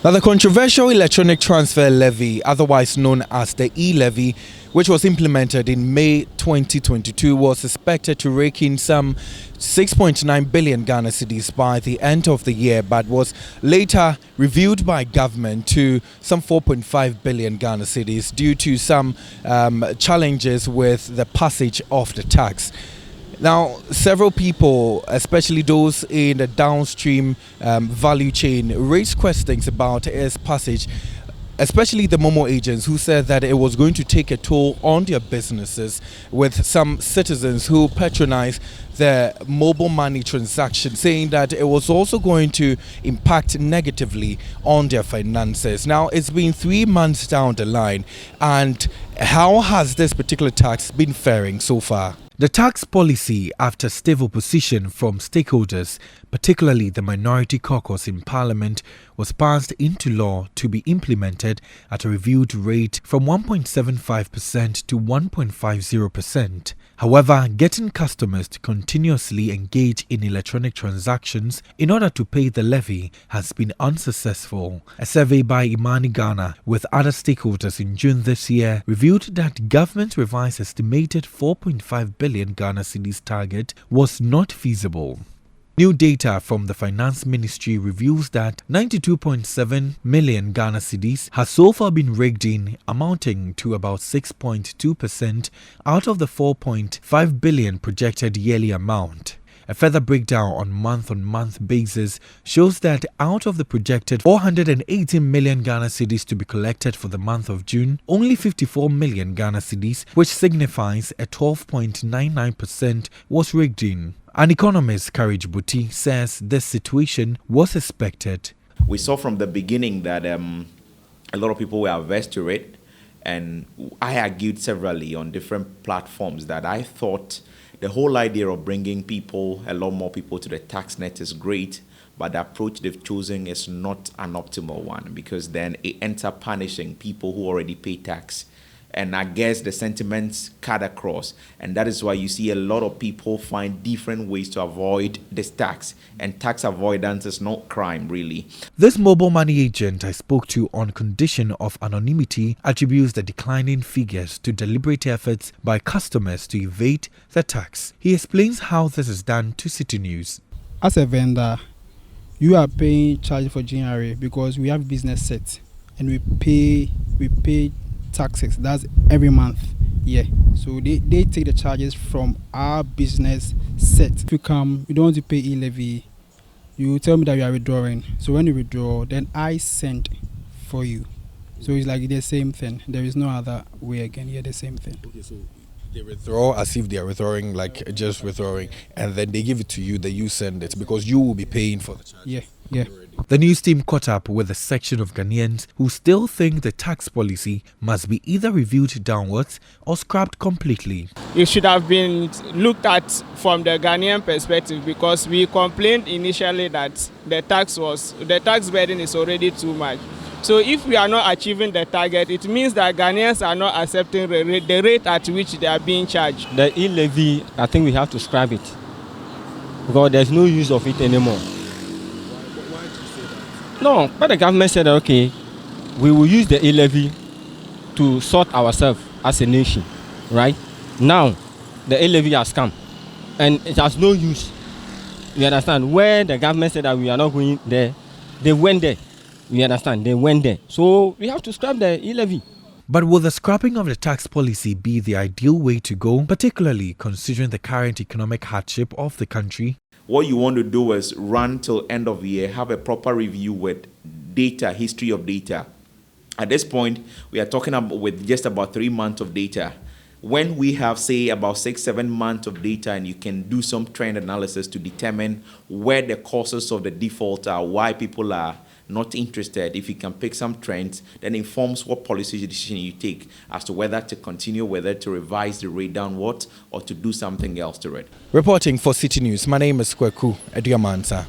Now, the controversial electronic transfer levy, otherwise known as the E-levy, which was implemented in May 2022, was expected to rake in some 6.9 billion Ghana cedis by the end of the year, but was later reviewed by government to some 4.5 billion Ghana cedis due to some challenges with the passage of the tax. Now, several people, especially those in the downstream value chain, raised questions about its passage, especially the Momo agents, who said that it was going to take a toll on their businesses, with some citizens who patronize the mobile money transaction saying that it was also going to impact negatively on their finances. Now, it's been 3 months down the line, and how has this particular tax been faring so far? The tax policy, after stiff opposition from stakeholders, particularly the minority caucus in Parliament, was passed into law to be implemented at a reviewed rate from 1.75% to 1.50%. However, getting customers to continuously engage in electronic transactions in order to pay the levy has been unsuccessful. A survey by Imani Ghana with other stakeholders in June this year revealed that government's revised estimated 4.5 billion Ghana cedis target was not feasible. New data from the Finance Ministry reveals that 92.7 million Ghana cedis has so far been raked in, amounting to about 6.2% out of the 4.5 billion projected yearly amount. A further breakdown on month-on-month basis shows that out of the projected 418 million Ghana cedis to be collected for the month of June, only 54 million Ghana cedis, which signifies a 12.99%, was raked in. An economist, Courage Buti, says this situation was expected. We saw from the beginning that a lot of people were averse to it, and I argued severally on different platforms that I thought the whole idea of bringing a lot more people to the tax net is great, but the approach they've chosen is not an optimal one, because then it ends up punishing people who already pay tax. And I guess the sentiments cut across, and that is why you see a lot of people find different ways to avoid this tax, and tax avoidance is not crime, really. This mobile money agent I spoke to on condition of anonymity attributes the declining figures to deliberate efforts by customers to evade the tax. He explains how this is done to Citi News. As a vendor, you are paying charge for GRA because we have business set, and we pay taxes. That's every month. Yeah, so they take the charges from our business set. If you come, you don't want to pay E-levy, you tell me that you are withdrawing. So when you withdraw, then I send for you. So it's like the same thing. There is no other way again. Yeah, the same thing. Okay, so they withdraw as if they are withdrawing, like just withdrawing, and then they give it to you, that you send it, because you will be paying for the charge. Yeah. The news team caught up with a section of Ghanaians who still think the tax policy must be either reviewed downwards or scrapped completely. It should have been looked at from the Ghanaian perspective, because we complained initially that the tax burden is already too much. So if we are not achieving the target, it means that Ghanaians are not accepting the rate at which they are being charged. The E-levy, I think we have to scrap it, because there's no use of it anymore. No, but the government said, okay, we will use the E-levy to sort ourselves as a nation, right? Now, the E-levy has come, and it has no use. You understand? Where the government said that we are not going there, they went there. You understand? They went there. So we have to scrap the E-levy. But will the scrapping of the tax policy be the ideal way to go, particularly considering the current economic hardship of the country? What you want to do is run till end of the year, have a proper review with data, history of data. At this point, we are talking about with just about 3 months of data. When we have, say, about 6-7 months of data, and you can do some trend analysis to determine where the causes of the default are, why people are not interested, if you can pick some trends, then informs what policy decision you take as to whether to continue, whether to revise the rate downward, or to do something else to it. Reporting for Citi News, my name is Kweku Eduamansa.